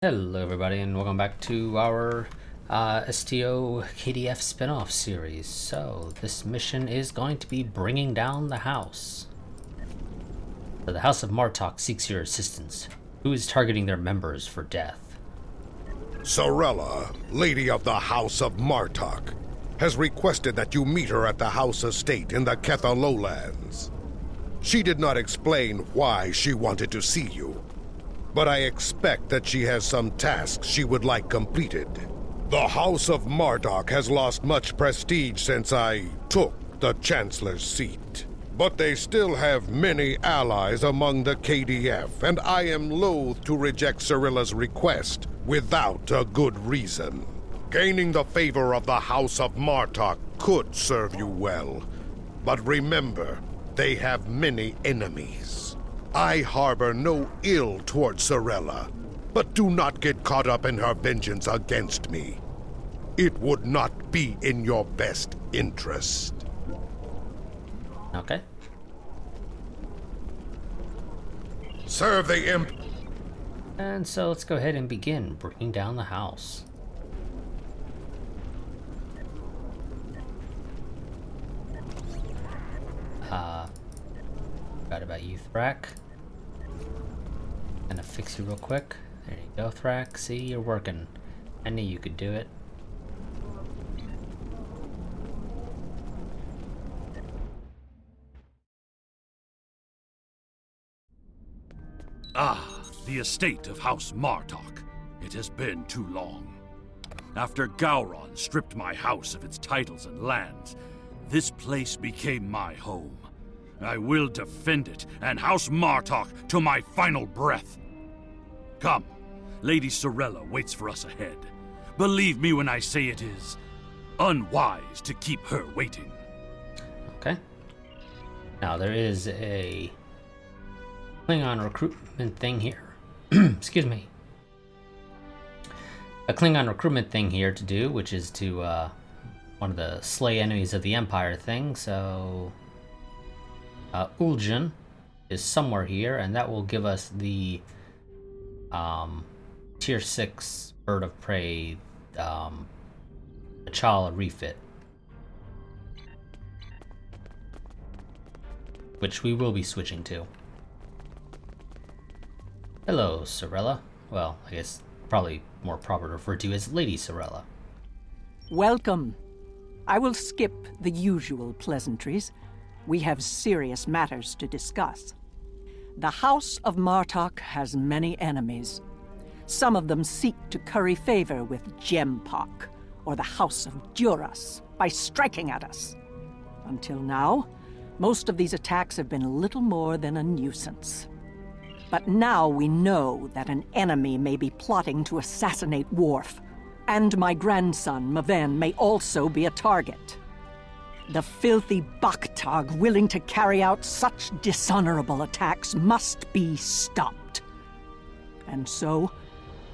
Hello everybody and welcome back to our STO KDF spin-off series. So this mission is going to be bringing down the house. So the House of Martok seeks your assistance. Who is targeting their members for death? Sorella, Lady of the House of Martok, has requested that you meet her at the house estate in the Ketha lowlands. She did not explain why she wanted to see you, but I expect that she has some tasks she would like completed. The House of Martok has lost much prestige since I took the Chancellor's seat. But they still have many allies among the KDF, and I am loath to reject Sorella's request without a good reason. Gaining the favor of the House of Martok could serve you well, but remember, they have many enemies. I harbor no ill towards Sorella, but do not get caught up in her vengeance against me. It would not be in your best interest. Okay. Serve the imp. And so let's go ahead and begin bringing down the house. Forgot about you, Thrak. Gonna fix you real quick. There you go, Thrak. See, you're working. I knew you could do it. Ah, the estate of House Martok. It has been too long. After Gowron stripped my house of its titles and lands, this place became my home. I will defend it and House Martok to my final breath. Come, Lady Sorella waits for us ahead. Believe me when I say it is unwise to keep her waiting. Okay. Now there is a Klingon recruitment thing here. Excuse me. A Klingon recruitment thing here to do, which is to one of the slay enemies of the Empire thing. So Uljan is somewhere here, and that will give us the tier 6 bird of prey Achala refit, which we will be switching to. Hello, Sorella. Well, I guess probably more proper to refer to as Lady Sorella. Welcome. I will skip the usual pleasantries. We have serious matters to discuss. The House of Martok has many enemies. Some of them seek to curry favor with Gempok, or the House of Duras, by striking at us. Until now, most of these attacks have been little more than a nuisance. But now we know that an enemy may be plotting to assassinate Worf, and my grandson, Maven, may also be a target. The filthy Baktag willing to carry out such dishonorable attacks must be stopped. And so,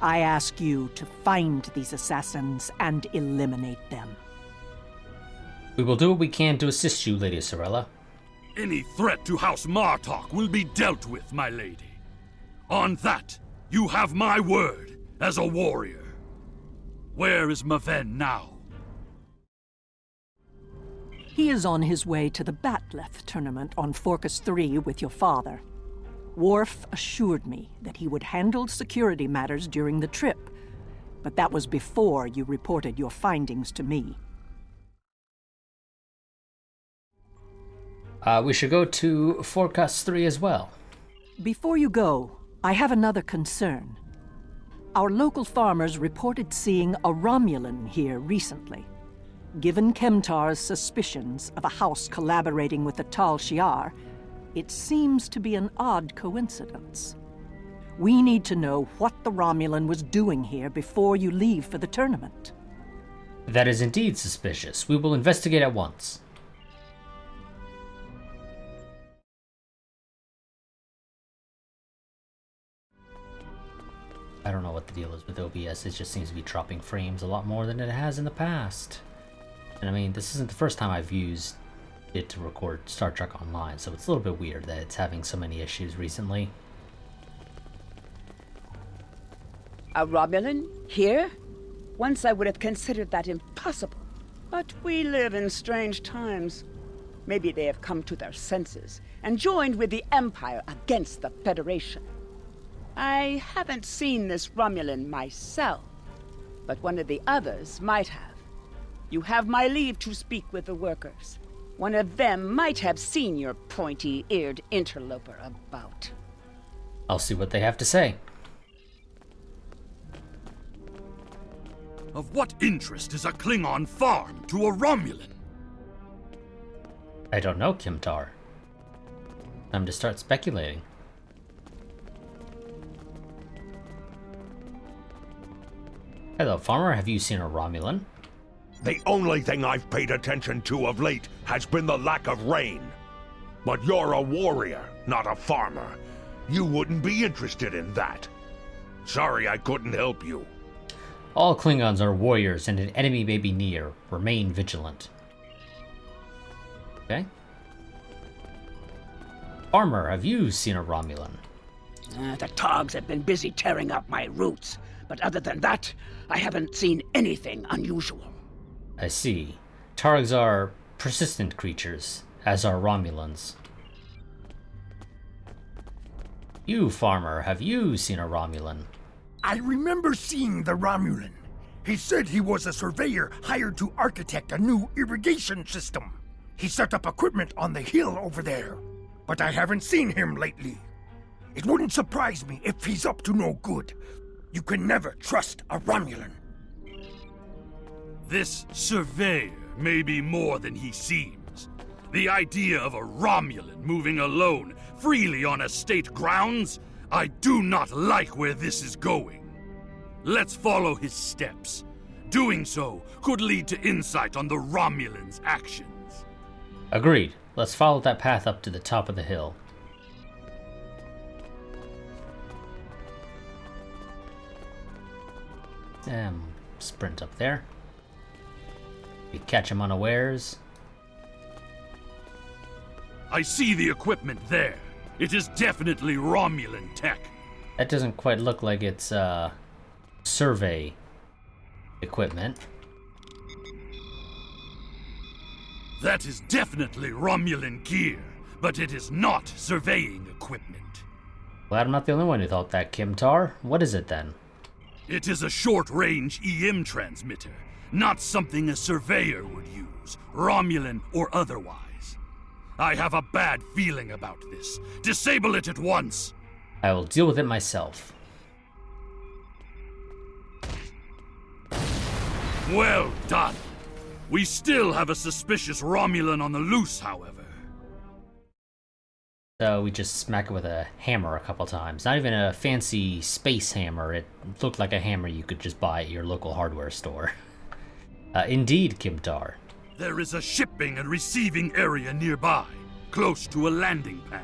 I ask you to find these assassins and eliminate them. We will do what we can to assist you, Lady Sorella. Any threat to House Martok will be dealt with, my lady. On that, you have my word as a warrior. Where is Maven now? He is on his way to the Batleth tournament on Forcas 3 with your father. Worf assured me that he would handle security matters during the trip, but that was before you reported your findings to me. We should go to Forecast 3 as well. Before you go, I have another concern. Our local farmers reported seeing a Romulan here recently. Given Kemtar's suspicions of a house collaborating with the Tal Shiar, it seems to be an odd coincidence. We need to know what the Romulan was doing here before you leave for the tournament. That is indeed suspicious. We will investigate at once. I don't know what the deal is with OBS. It just seems to be dropping frames a lot more than it has in the past. And I mean, this isn't the first time I've used it to record Star Trek Online, so it's a little bit weird that it's having so many issues recently. A Romulan? Here? Once I would have considered that impossible. But we live in strange times. Maybe they have come to their senses and joined with the Empire against the Federation. I haven't seen this Romulan myself, but one of the others might have. You have my leave to speak with the workers. One of them might have seen your pointy-eared interloper about. I'll see what they have to say. Of what interest is a Klingon farm to a Romulan? I don't know, Kimtar. Time to start speculating. Hello, farmer. Have you seen a Romulan? The only thing I've paid attention to of late has been the lack of rain. But you're a warrior, not a farmer. You wouldn't be interested in that. Sorry I couldn't help you. All Klingons are warriors, and an enemy may be near. Remain vigilant. Okay. Farmer, have you seen a Romulan? The Togs have been busy tearing up my roots, but other than that, I haven't seen anything unusual. I see. Targs are persistent creatures, as are Romulans. You, farmer, have you seen a Romulan? I remember seeing the Romulan. He said he was a surveyor hired to architect a new irrigation system. He set up equipment on the hill over there, but I haven't seen him lately. It wouldn't surprise me if he's up to no good. You can never trust a Romulan. This surveyor may be more than he seems. The idea of a Romulan moving alone, freely on estate grounds? I do not like where this is going. Let's follow his steps. Doing so could lead to insight on the Romulan's actions. Agreed. Let's follow that path up to the top of the hill. And sprint up there. We catch him unawares. I see the equipment there. It is definitely Romulan tech. That doesn't quite look like it's survey equipment. That is definitely Romulan gear, but it is not surveying equipment. Glad I'm not the only one who thought that, Kimtar. What is it then? It is a short-range EM transmitter, not something a surveyor would use, Romulan or otherwise. I have a bad feeling about this. Disable it at once. I will deal with it myself. Well done. We still have a suspicious Romulan on the loose, however. So we just smack it with a hammer a couple times. Not even a fancy space hammer. It looked like a hammer you could just buy at your local hardware store. Indeed, Kimtar. There is a shipping and receiving area nearby, close to a landing pad.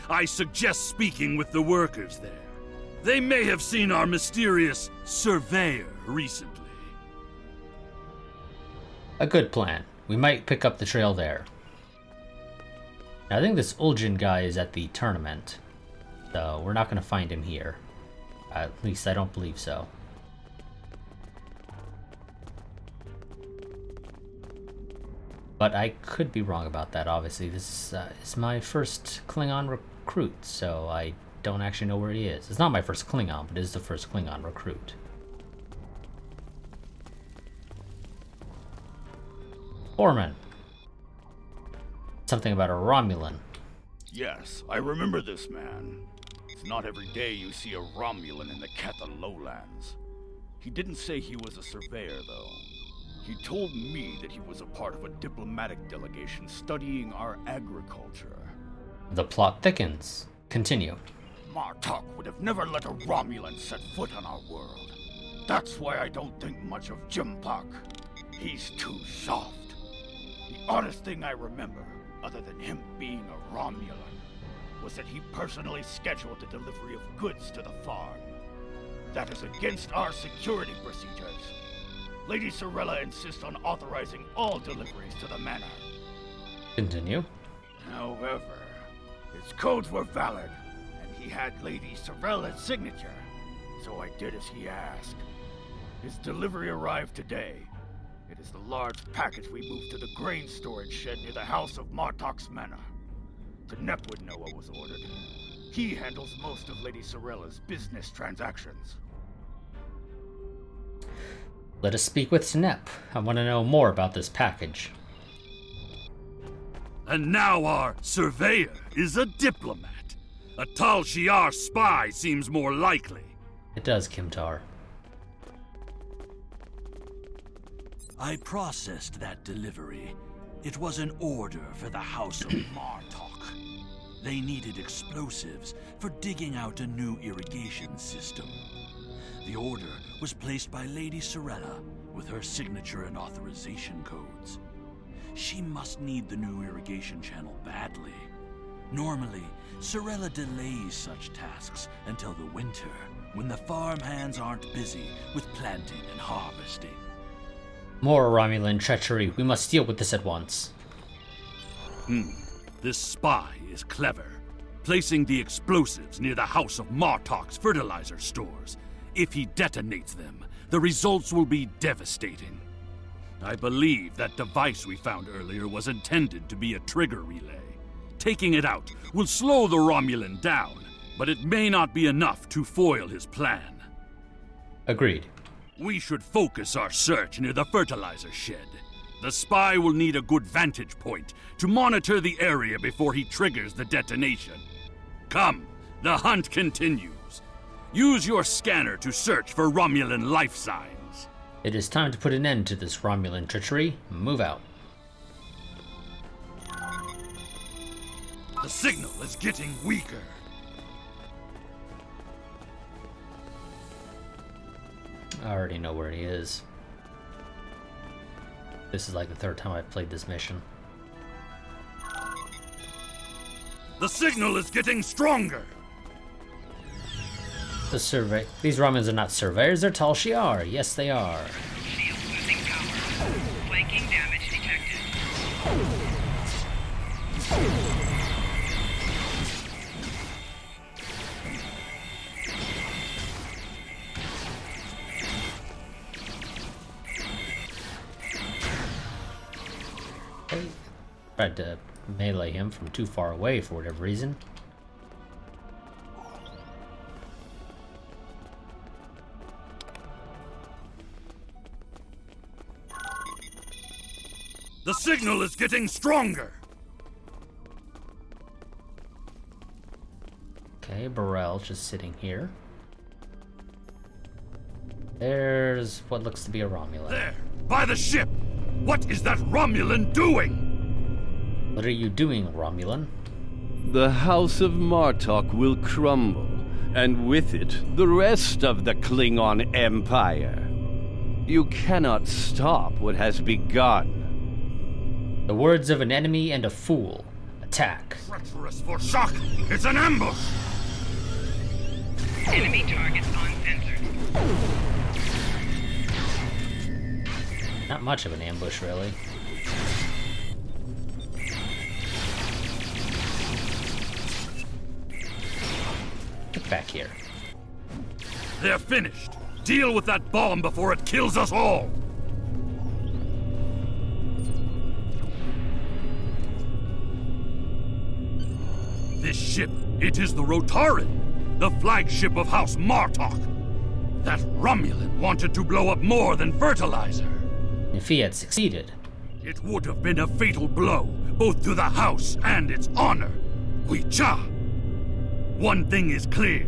I suggest speaking with the workers there. They may have seen our mysterious surveyor recently. A good plan. We might pick up the trail there. Now, I think this Uljan guy is at the tournament, so we're not going to find him here. At least I don't believe so. But I could be wrong about that, obviously. This is my first Klingon recruit, so I don't actually know where he is. It's not my first Klingon, but it is the first Klingon recruit. Foreman. Something about a Romulan. Yes, I remember this man. It's not every day you see a Romulan in the Ketha lowlands. He didn't say he was a surveyor, though. He told me that he was a part of a diplomatic delegation studying our agriculture. The plot thickens. Continue. Martok would have never let a Romulan set foot on our world. That's why I don't think much of Jimpak. He's too soft. The oddest thing I remember, other than him being a Romulan, was that he personally scheduled the delivery of goods to the farm. That is against our security procedures. Lady Sorella insists on authorizing all deliveries to the manor. Continue. However, his codes were valid, and he had Lady Sorella's signature. so I did as he asked. His delivery arrived today. It is the large package we moved to the grain storage shed near the house of Martok's manor. The Nep would know what was ordered. He handles most of Lady Sorella's business transactions. Let us speak with Snep. I want to know more about this package. And now our surveyor is a diplomat. A Tal Shiar spy seems more likely. It does, Kimtar. I processed that delivery. It was an order for the House of Martok. They needed explosives for digging out a new irrigation system. The order was placed by Lady Sorella with her signature and authorization codes. She must need the new irrigation channel badly. Normally, Sorella delays such tasks until the winter, when the farm hands aren't busy with planting and harvesting. More Romulan treachery. We must deal with this at once. This spy is clever, placing the explosives near the House of Martok's fertilizer stores. If he detonates them, the results will be devastating. I believe that device we found earlier was intended to be a trigger relay. Taking it out will slow the Romulan down, but it may not be enough to foil his plan. Agreed. We should focus our search near the fertilizer shed. The spy will need a good vantage point to monitor the area before he triggers the detonation. Come, the hunt continues. Use your scanner to search for Romulan life signs. It is time to put an end to this Romulan treachery. Move out. The signal is getting weaker. I already know where he is. This is like the third time I've played this mission. The signal is getting stronger. These Romulans are not surveyors, they're Tal Shiar. Yes, they are. Shield losing power. Flanking damage detected. I tried to melee him from too far away for whatever reason. The signal is getting stronger. Okay, Burrell just sitting here. There's what looks to be a Romulan. There, by the ship. What is that Romulan doing? What are you doing, Romulan? The House of Martok will crumble, and with it, the rest of the Klingon Empire. You cannot stop what has begun. The words of an enemy and a fool. Attack. Treacherous for shock! It's an ambush! Enemy targets uncensored. Not much of an ambush, really. Get back here. They're finished. Deal with that bomb before it kills us all! This ship, it is the Rotaran, the flagship of House Martok. That Romulan wanted to blow up more than fertilizer. If he had succeeded, It would have been a fatal blow, both to the house and its honor. Huicha! One thing is clear.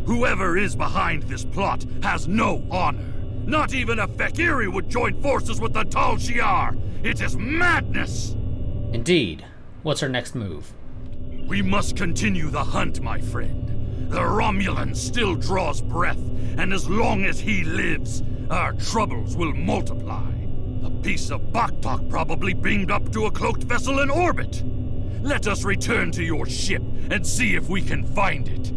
Whoever is behind this plot has no honor. Not even a Fekiri would join forces with the Tal Shiar. It is madness! indeed. What's our next move? We must continue the hunt, my friend. The Romulan still draws breath, and as long as he lives, our troubles will multiply. A piece of Baktok probably beamed up to a cloaked vessel in orbit. Let us return to your ship and see if we can find it.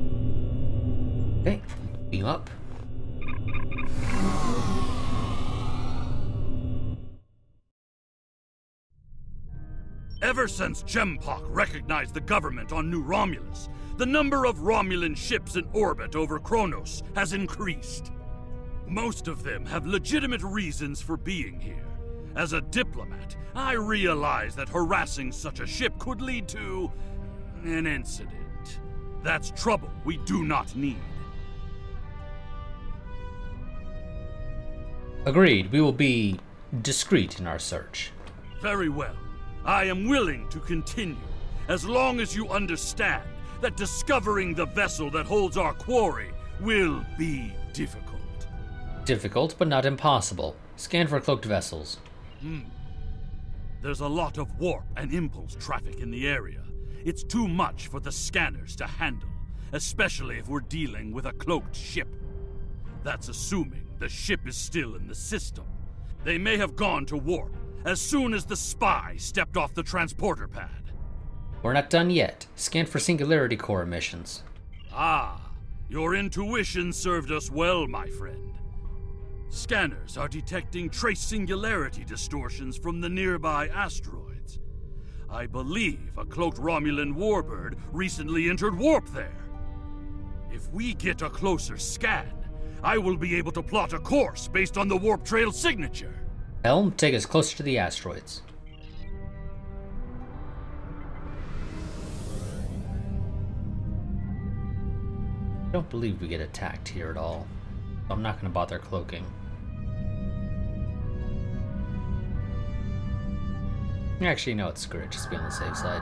Okay, beam up. Ever since Gempok recognized the government on New Romulus, the number of Romulan ships in orbit over Kronos has increased. Most of them have legitimate reasons for being here. As a diplomat, I realize that harassing such a ship could lead to an incident. That's trouble we do not need. Agreed. We will be discreet in our search. Very well. I am willing to continue, as long as you understand that discovering the vessel that holds our quarry will be difficult. Difficult, but not impossible. Scan for cloaked vessels. There's a lot of warp and impulse traffic in the area. It's too much for the scanners to handle, especially if we're dealing with a cloaked ship. That's assuming the ship is still in the system. They may have gone to warp as soon as the spy stepped off the transporter pad. We're not done yet. Scan for Singularity core emissions. Ah, your intuition served us well, my friend. Scanners are detecting trace singularity distortions from the nearby asteroids. I believe a cloaked Romulan warbird recently entered warp there. If we get a closer scan, I will be able to plot a course based on the warp trail signature. Helm, take us closer to the asteroids. I don't believe we get attacked here at all. I'm not going to bother cloaking. Actually, no, it's screw it. Just be on the safe side.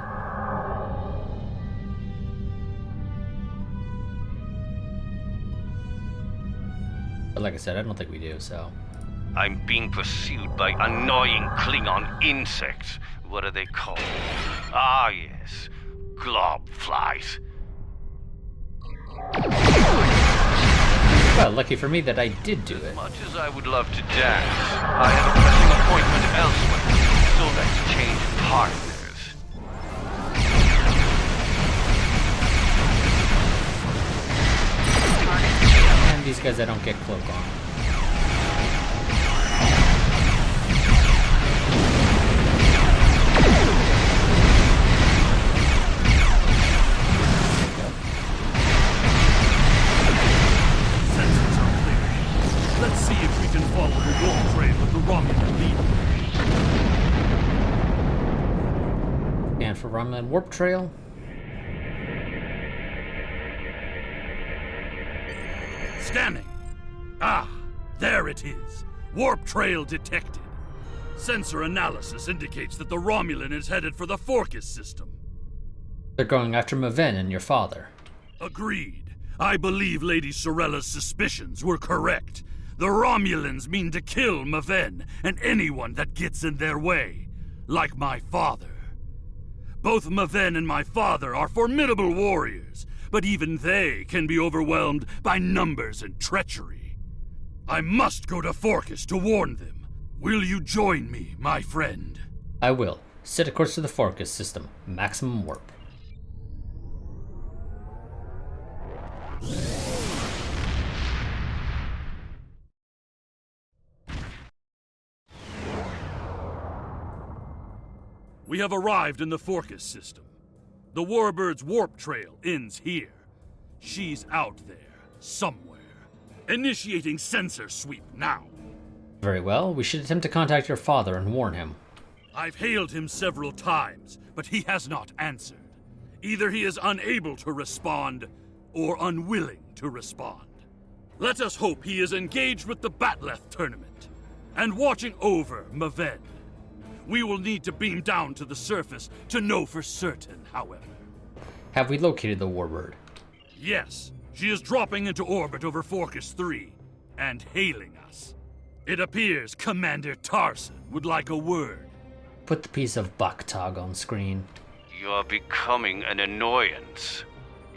But like I said, I don't think we do, so... I'm being pursued by annoying Klingon insects. What are they called? Ah, yes. Glob flies. Well, lucky for me that I did do it. As much as I would love to dance, I have a pressing appointment elsewhere, so let's change partners. And these guys I don't get cloak on. Let's see if we can follow the warp trail of the Romulan leader. And for Romulan warp trail. Scanning. Ah, there it is. Warp trail detected. Sensor analysis indicates that the Romulan is headed for the Forcus system. They're going after Maven and your father. Agreed. I believe Lady Sorella's suspicions were correct. The Romulans mean to kill Maven and anyone that gets in their way, like my father. Both Maven and my father are formidable warriors, but even they can be overwhelmed by numbers and treachery. I must go to Forcus to warn them. Will you join me, my friend? I will. Set a course to the Forcus system. Maximum warp. We have arrived in the Forcus system. The Warbird's warp trail ends here. She's out there, somewhere. Initiating sensor sweep now. Very well. We should attempt to contact your father and warn him. I've hailed him several times, but he has not answered. Either he is unable to respond, or unwilling to respond. Let us hope he is engaged with the Batleth tournament, and watching over Maven. We will need to beam down to the surface to know for certain, however. Have we located the warbird? Yes, she is dropping into orbit over Forcus 3, and hailing us. It appears Commander Tarson would like a word. Put the piece of Baktag on screen. You're becoming an annoyance.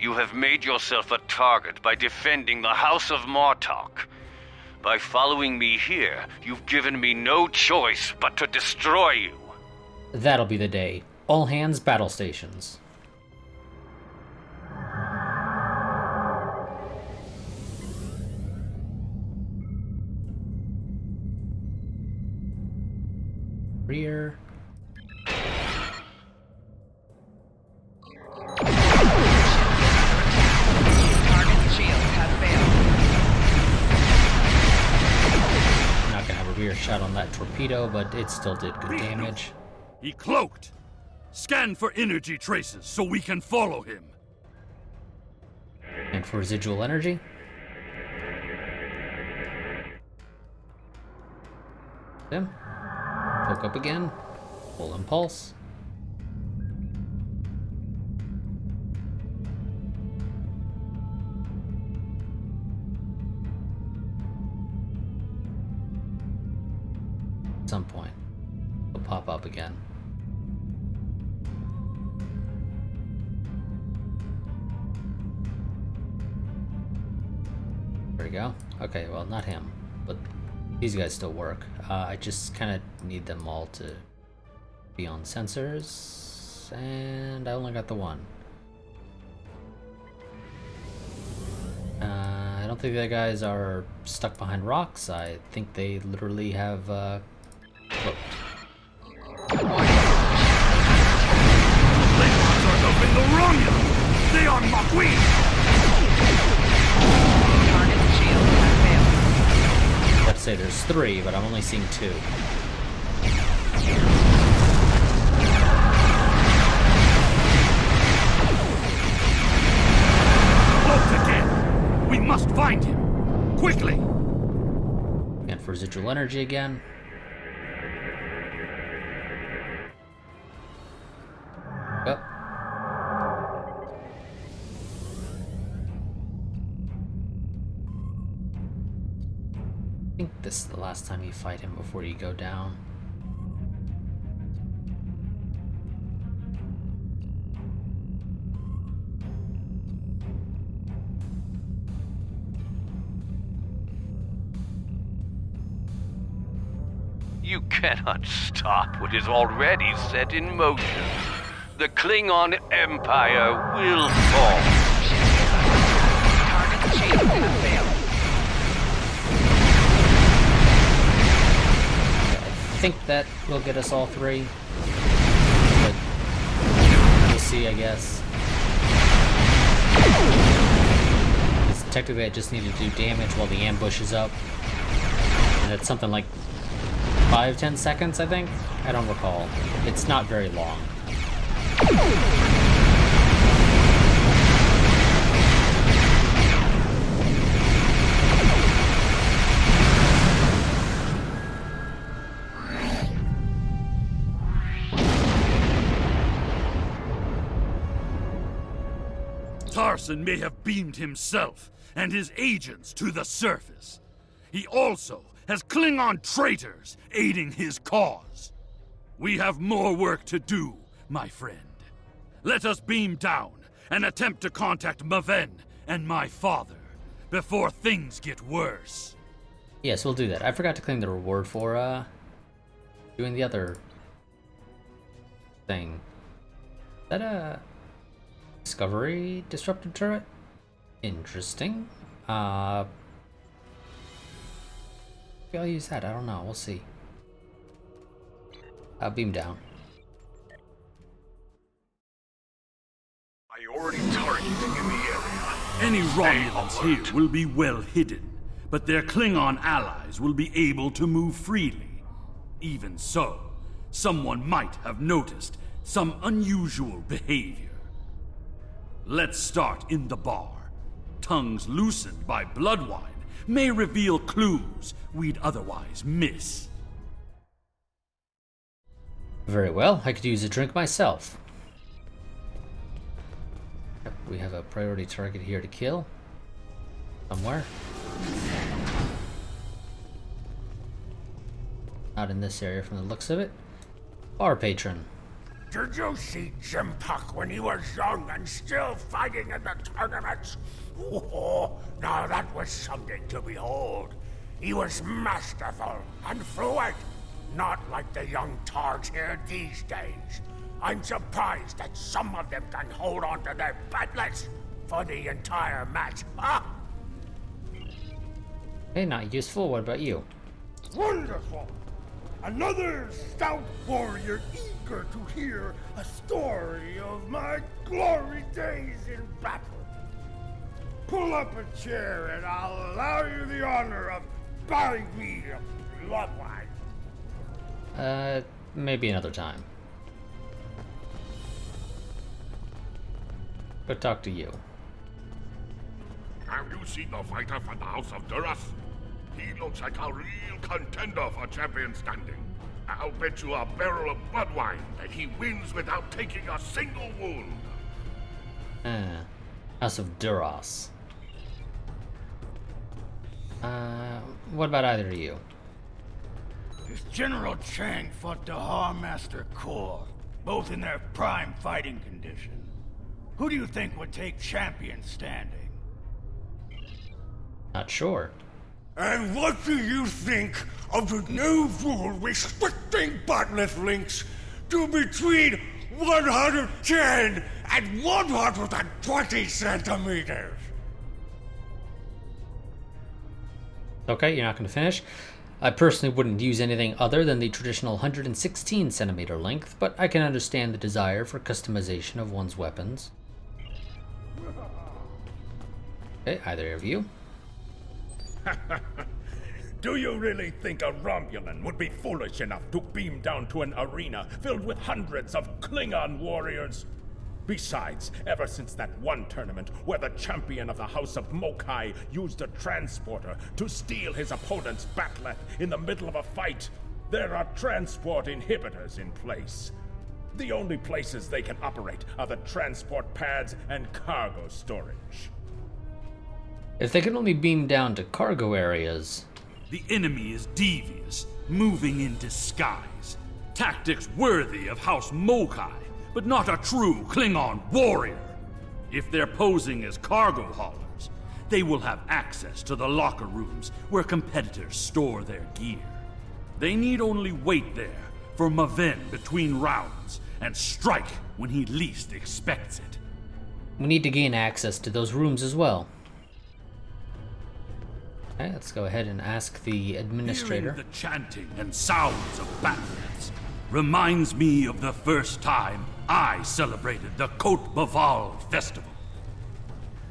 You have made yourself a target by defending the House of Martok. By following me here, you've given me no choice but to destroy you. That'll be the day. All hands battle stations. Rear. shot on that torpedo, but it still did good damage. He cloaked! Scan for energy traces so we can follow him. And for residual energy. Him. Woke up again. Full impulse. At some point, it'll pop up again. There we go. Okay, well, not him, but these guys still work. I just kind of need them all to be on sensors, and I only got the one. I don't think the guys are stuck behind rocks. I think they literally have cloaked. The Romulans! They are McQueen! Target shield has failed. I have to say there's 3, but I'm only seeing 2. Cloaked again! We must find him! Quickly! And for residual energy again. Yep. I think this is the last time you fight him before you go down. You cannot stop what is already set in motion. The Klingon Empire will fall. Target shield has failed. I think that will get us all 3. But we'll see, I guess. 'Cause technically I just need to do damage while the ambush is up. And it's something like 5-10 seconds, I think? I don't recall. It's not very long. Tarson may have beamed himself and his agents to the surface. He also has Klingon traitors aiding his cause. We have more work to do, my friend. Let us beam down and attempt to contact Maven and my father before things get worse. Yes, we'll do that. I forgot to claim the reward for doing the other thing. Is that a Discovery disruptor turret? Interesting. Maybe I'll use that. I don't know. We'll see. Beam down. Priority targeting in the area. Any Romulans here will be well hidden, but their Klingon allies will be able to move freely. Even so, someone might have noticed some unusual behavior. Let's start in the bar. Tongues loosened by blood wine may reveal clues we'd otherwise miss. Very well. I could use a drink myself. Yep, we have a priority target here to kill. Somewhere. Not in this area from the looks of it. Bar patron. Did you see Jim Puck when he was young and still fighting in the tournaments? Oh, now that was something to behold. He was masterful and fluent, not like the young targs here these days. I'm surprised that some of them can hold on to their patlets for the entire match. Ah! Hey, not useful. What about you? Wonderful! Another stout warrior eager to hear a story of my glory days in battle. Pull up a chair and I'll allow you the honor of buying me a blood wine. Maybe another time. Go talk to you. Have you seen the fighter from the House of Duras? He looks like a real contender for champion standing. I'll bet you a barrel of blood wine that he wins without taking a single wound. House of Duras. What about either of you? If General Chang fought the Harmaster Corps, both in their prime fighting condition, who do you think would take champion standing? Not sure. And what do you think of the new rule restricting botnet links to between 110 and 120 centimeters? Okay, you're not going to finish. I personally wouldn't use anything other than the traditional 116 centimeter length, but I can understand the desire for customization of one's weapons. Okay, either of you. Do you really think a Romulan would be foolish enough to beam down to an arena filled with hundreds of Klingon warriors? Besides, ever since that one tournament where the champion of the House of Mokai used a transporter to steal his opponent's bat'leth in the middle of a fight, there are transport inhibitors in place. The only places they can operate are the transport pads and cargo storage. If they can only beam down to cargo areas... The enemy is devious, moving in disguise. Tactics worthy of House Mokai, but not a true Klingon warrior. If they're posing as cargo haulers, they will have access to the locker rooms where competitors store their gear. They need only wait there for Maven between rounds and strike when he least expects it. We need to gain access to those rooms as well. Okay, let's go ahead and ask the administrator. Hearing the chanting and sounds of bat'leths reminds me of the first time I celebrated the Cote Baval festival.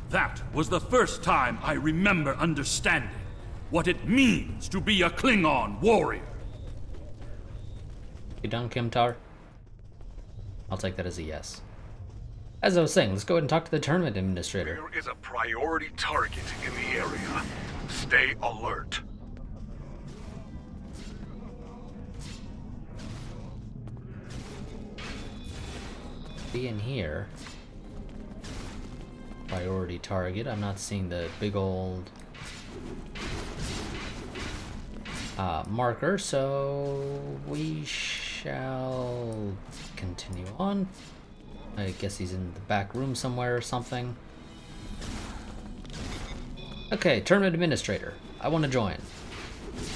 That was the first time I remember understanding what it means to be a Klingon warrior. You done, Kimtar? I'll take that as a yes. As I was saying, let's go ahead and talk to the tournament administrator. There is a priority target in the area. Stay alert. Be in here. Priority target. I'm not seeing the big old marker, so we shall continue on. I guess he's in the back room somewhere or something. Okay, tournament administrator. I want to join.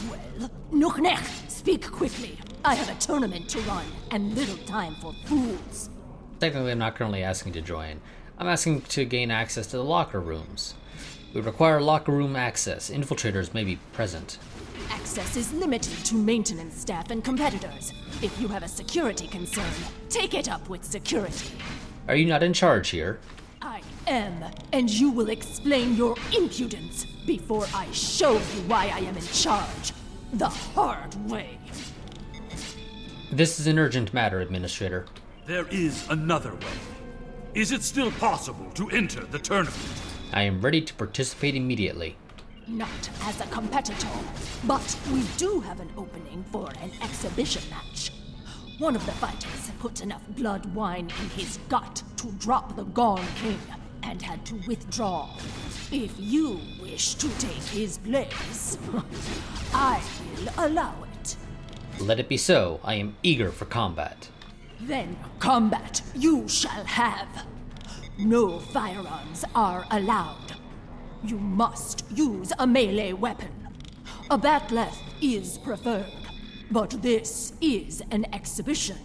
Well, Nuchnech, speak quickly. I have a tournament to run, and little time for fools. Technically, I'm not currently asking to join. I'm asking to gain access to the locker rooms. We require locker room access. Infiltrators may be present. Access is limited to maintenance staff and competitors. If you have a security concern, take it up with security. Are you not in charge here? I am, and you will explain your impudence before I show you why I am in charge. The hard way. This is an urgent matter, Administrator. There is another way. Is it still possible to enter the tournament? I am ready to participate immediately. Not as a competitor, but we do have an opening for an exhibition match. One of the fighters put enough blood wine in his gut to drop the Gone King and had to withdraw. If you wish to take his place, I will allow it. Let it be so. I am eager for combat. Then combat you shall have. No firearms are allowed. You must use a melee weapon. A bat'leth is preferred, but this is an exhibition,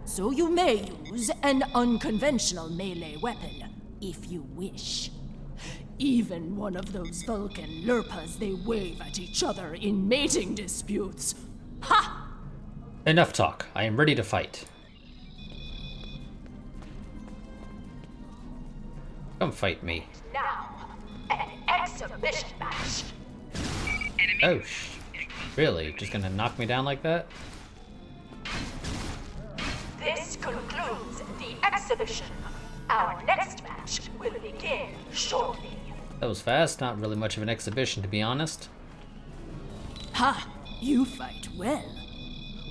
so you may use an unconventional melee weapon if you wish. Even one of those Vulcan lurpas they wave at each other in mating disputes. Ha! Enough talk. I am ready to fight. Come fight me. Now, an exhibition match. Oh, really? Just gonna knock me down like that? exhibition. Our next match will begin shortly. That was fast. Not really much of an exhibition, to be honest. Ha! You fight well.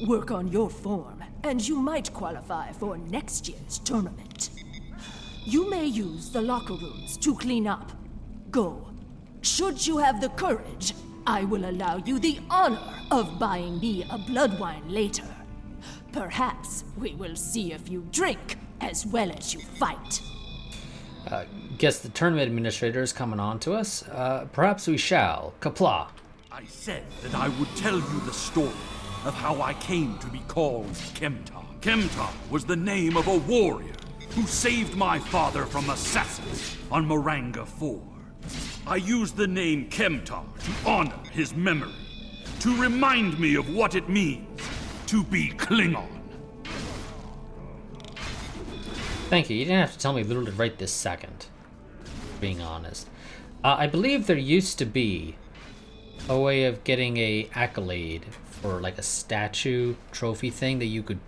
Work on your form, and you might qualify for next year's tournament. You may use the locker rooms to clean up. Go. Should you have the courage, I will allow you the honor of buying me a blood wine later. Perhaps we will see if you drink as well as you fight. Guess the tournament administrator is coming on to us. Perhaps we shall. Kapla. I said that I would tell you the story of how I came to be called Kemtar. Kemtar was the name of a warrior who saved my father from assassins on Moranga 4. I used the name Kemtar to honor his memory, to remind me of what it means to be Klingon. Thank you. You didn't have to tell me literally right this second, being honest. I believe there used to be a way of getting a accolade for like a statue trophy thing that you could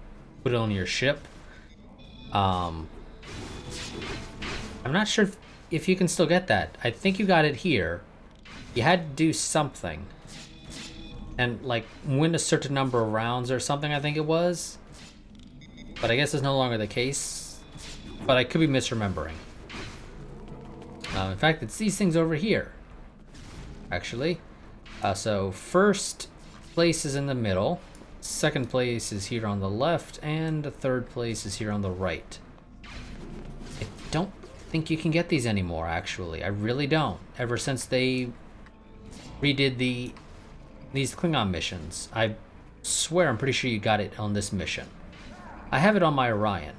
put on your ship. I'm not sure if you can still get that. I think you got it here. You had to do something and like win a certain number of rounds or something, I think it was, but I guess it's no longer the case, but I could be misremembering. In fact, it's these things over here actually. So first place is in the middle, second place is here on the left, and the third place is here on the right. I don't think you can get these anymore, actually. I really don't. Ever since they redid these Klingon missions. I swear I'm pretty sure you got it on this mission. I have it on my Orion,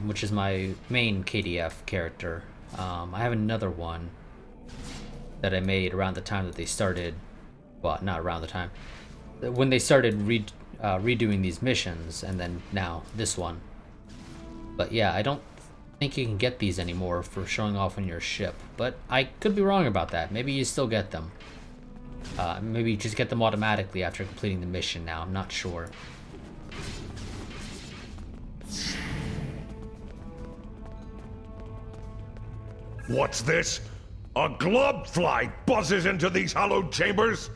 which is my main KDF character. I have another one that I made around the time that they started, well, not around the time, when they started redoing these missions, and then now this one. But yeah, I don't think you can get these anymore for showing off on your ship, but I could be wrong about that. Maybe you still get them. Maybe you just get them automatically after completing the mission now, I'm not sure. What's this? A globfly buzzes into these hallowed chambers?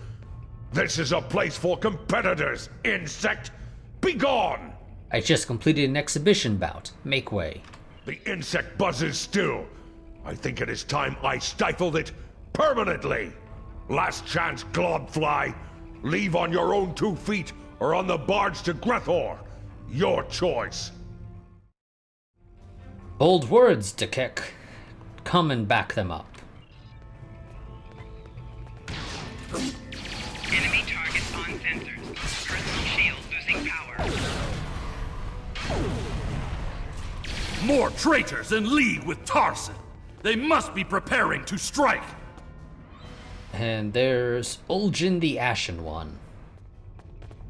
This is a place for competitors, insect! Begone! I just completed an exhibition bout. Make way. The insect buzzes still. I think it is time I stifled it permanently. Last chance, globfly. Leave on your own 2 feet or on the barge to Grethor. Your choice. Bold words, Dekek. Come and back them up. Enemy targets on sensors. Personal shield losing power. More traitors in league with Tarson. They must be preparing to strike. And there's Ulgin the Ashen One.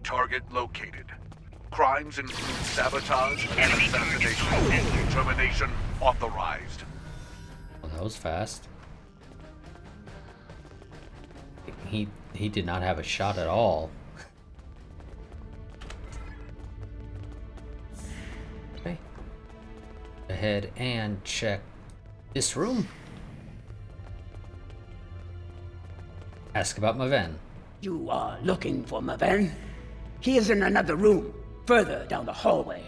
Target located. Crimes include sabotage and assassination. Termination authorized. Well, that was fast. He did not have a shot at all. Okay. Ahead and check this room. Ask about Maven. You are looking for Maven? He is in another room, further down the hallway.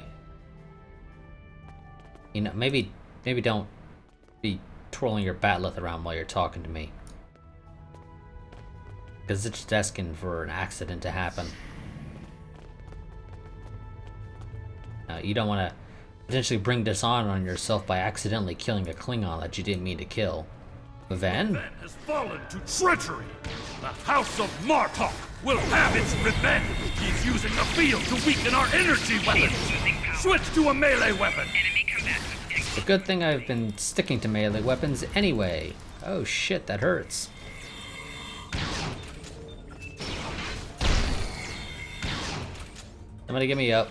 You know, maybe don't be twirling your batleth around while you're talking to me. Because it's just asking for an accident to happen. You don't want to potentially bring dishonor on yourself by accidentally killing a Klingon that you didn't mean to kill. Maven? Maven has fallen to treachery. The House of Martok will have its revenge. He's using the field to weaken our energy weapons. Switch to a melee weapon. It's a good thing I've been sticking to melee weapons anyway. Oh shit, that hurts. Somebody get me up.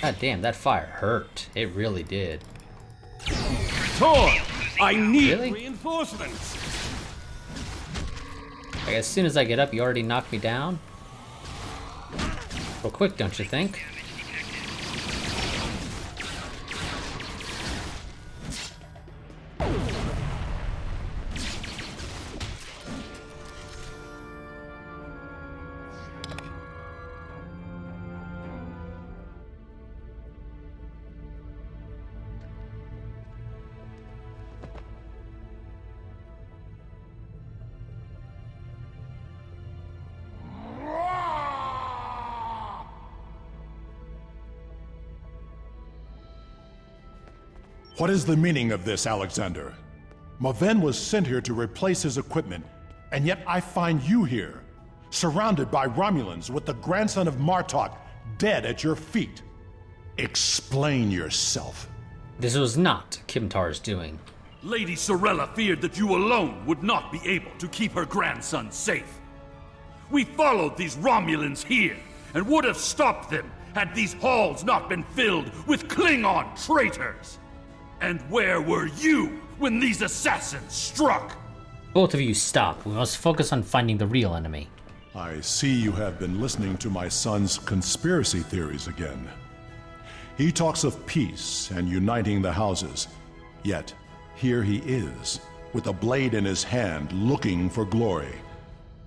God damn, that fire hurt. It really did. Tor, I need really? reinforcements. Like, as soon as I get up, you already knock me down? Real quick, don't you think? What is the meaning of this, Alexander? Maven was sent here to replace his equipment, and yet I find you here, surrounded by Romulans with the grandson of Martok dead at your feet. Explain yourself. This was not Kimtar's doing. Lady Sorella feared that you alone would not be able to keep her grandson safe. We followed these Romulans here, and would have stopped them had these halls not been filled with Klingon traitors. And where were you when these assassins struck? Both of you stop. We must focus on finding the real enemy. I see you have been listening to my son's conspiracy theories again. He talks of peace and uniting the houses, yet here he is, with a blade in his hand, looking for glory.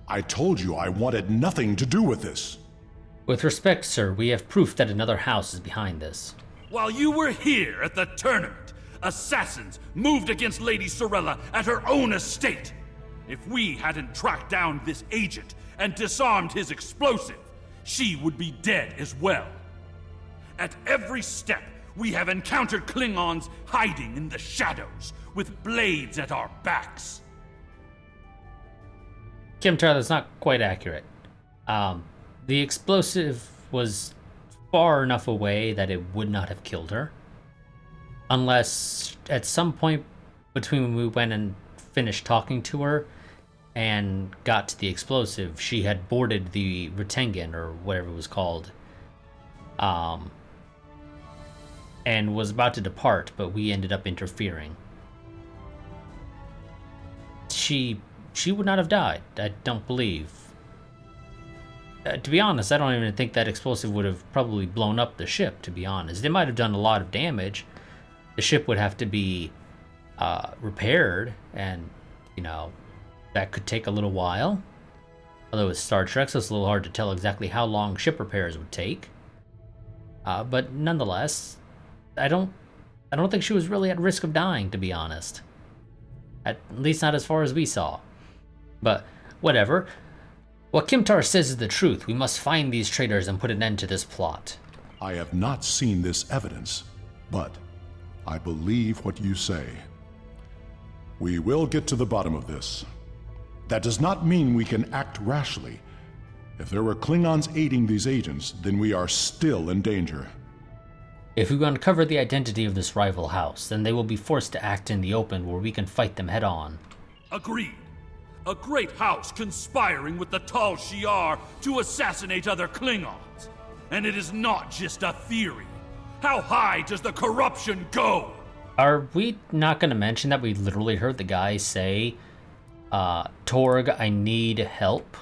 I told you I wanted nothing to do with this. With respect, sir, we have proof that another house is behind this. While you were here at the tournament, assassins moved against Lady Sorella at her own estate. If we hadn't tracked down this agent and disarmed his explosive, she would be dead as well. At every step, we have encountered Klingons hiding in the shadows, with blades at our backs. Kimtar, that's not quite accurate. The explosive was far enough away that it would not have killed her. Unless at some point between when we went and finished talking to her and got to the explosive, she had boarded the Retengan, or whatever it was called, and was about to depart, but we ended up interfering. She would not have died, I don't believe. To be honest, I don't even think that explosive would have probably blown up the ship, to be honest. It might have done a lot of damage. The ship would have to be repaired, and, you know, that could take a little while. Although it's Star Trek, so it's a little hard to tell exactly how long ship repairs would take. But nonetheless, I don't think she was really at risk of dying, to be honest. At least not as far as we saw. But whatever. What Kimtar says is the truth. We must find these traitors and put an end to this plot. I have not seen this evidence, but I believe what you say. We will get to the bottom of this. That does not mean we can act rashly. If there were Klingons aiding these agents, then we are still in danger. If we uncover the identity of this rival house, then they will be forced to act in the open where we can fight them head on. Agreed. A great house conspiring with the Tal Shiar to assassinate other Klingons. And it is not just a theory. How high does the corruption go? Are we not going to mention that we literally heard the guy say, Torg, I need help,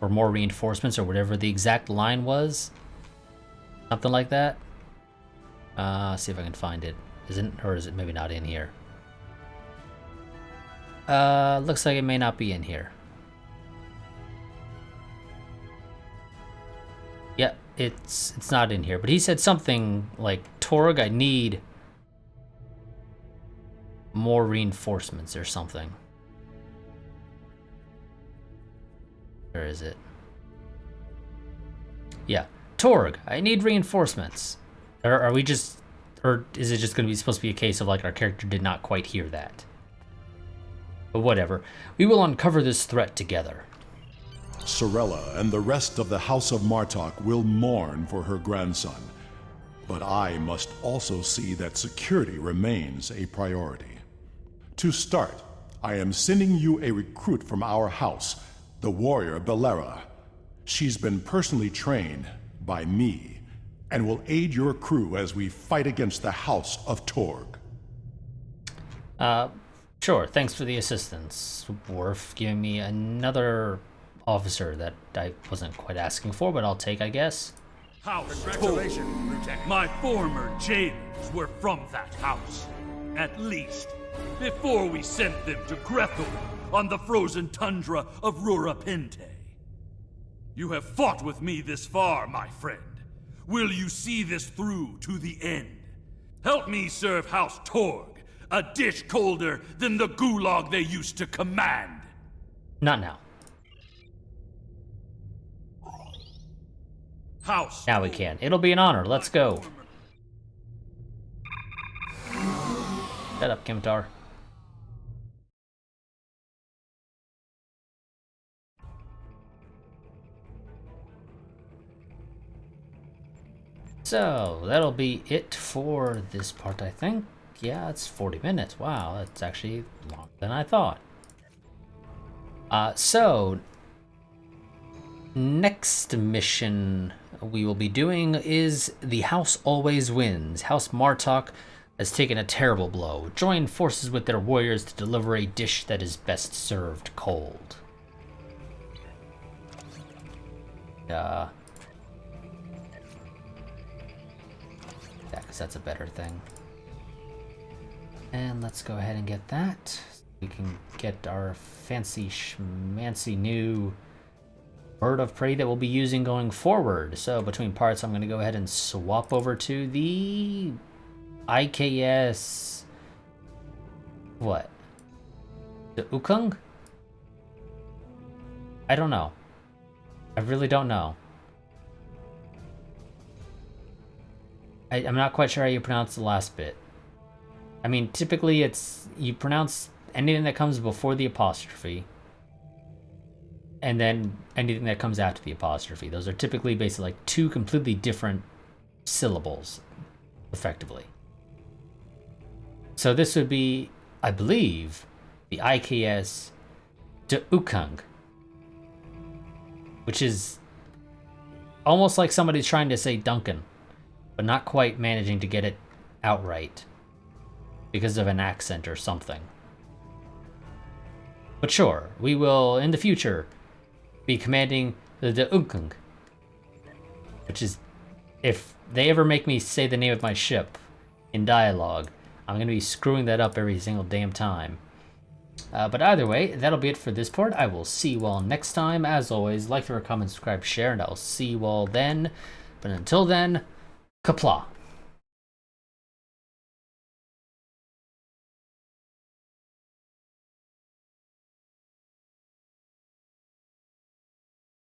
or more reinforcements, or whatever the exact line was? Something like that? See if I can find it. Or is it maybe not in here? Looks like it may not be in here. Yeah, it's not in here, but he said something like, Torg, I need more reinforcements or something. Where is it? Yeah, Torg, I need reinforcements. Are we just, or is it just going to be supposed to be a case of like our character did not quite hear that? But whatever, we will uncover this threat together. Sorella and the rest of the House of Martok will mourn for her grandson, but I must also see that security remains a priority. To start, I am sending you a recruit from our house, the warrior Belera. She's been personally trained by me and will aid your crew as we fight against the House of Torg. Sure, thanks for the assistance, Worf, giving me another officer that I wasn't quite asking for, but I'll take, I guess. House Congratulations, Lieutenant. My former jailers were from that house. At least, before we sent them to Grethel on the frozen tundra of Rurapente. You have fought with me this far, my friend. Will you see this through to the end? Help me serve House Torg, a dish colder than the gulag they used to command. Not now. House. Now we can. It'll be an honor. Let's go. Shut up, Kimtar. So, that'll be it for this part, I think. Yeah, it's 40 minutes. Wow, that's actually longer than I thought. So, next mission we will be doing is The House Always Wins. House Martok has taken a terrible blow. Join forces with their warriors to deliver a dish that is best served cold. Yeah, because that's a better thing. And let's go ahead and get that. We can get our fancy schmancy new bird of prey that we'll be using going forward. So between parts, I'm going to go ahead and swap over to the IKS... What? The Ukung? I don't know. I really don't know. I'm not quite sure how you pronounce the last bit. I mean, typically it's... You pronounce anything that comes before the apostrophe. And then anything that comes after the apostrophe. Those are typically basically like two completely different syllables, effectively. So this would be, I believe, the IKS to Ukung, which is almost like somebody's trying to say Duncan, but not quite managing to get it outright because of an accent or something. But sure, we will, in the future, be commanding the Ukung, which is, if they ever make me say the name of my ship in dialogue, I'm going to be screwing that up every single damn time. But either way, that'll be it for this part. I will see you all next time. As always, like, favorite, comment, subscribe, share, and I'll see you all then. But until then, Qapla'.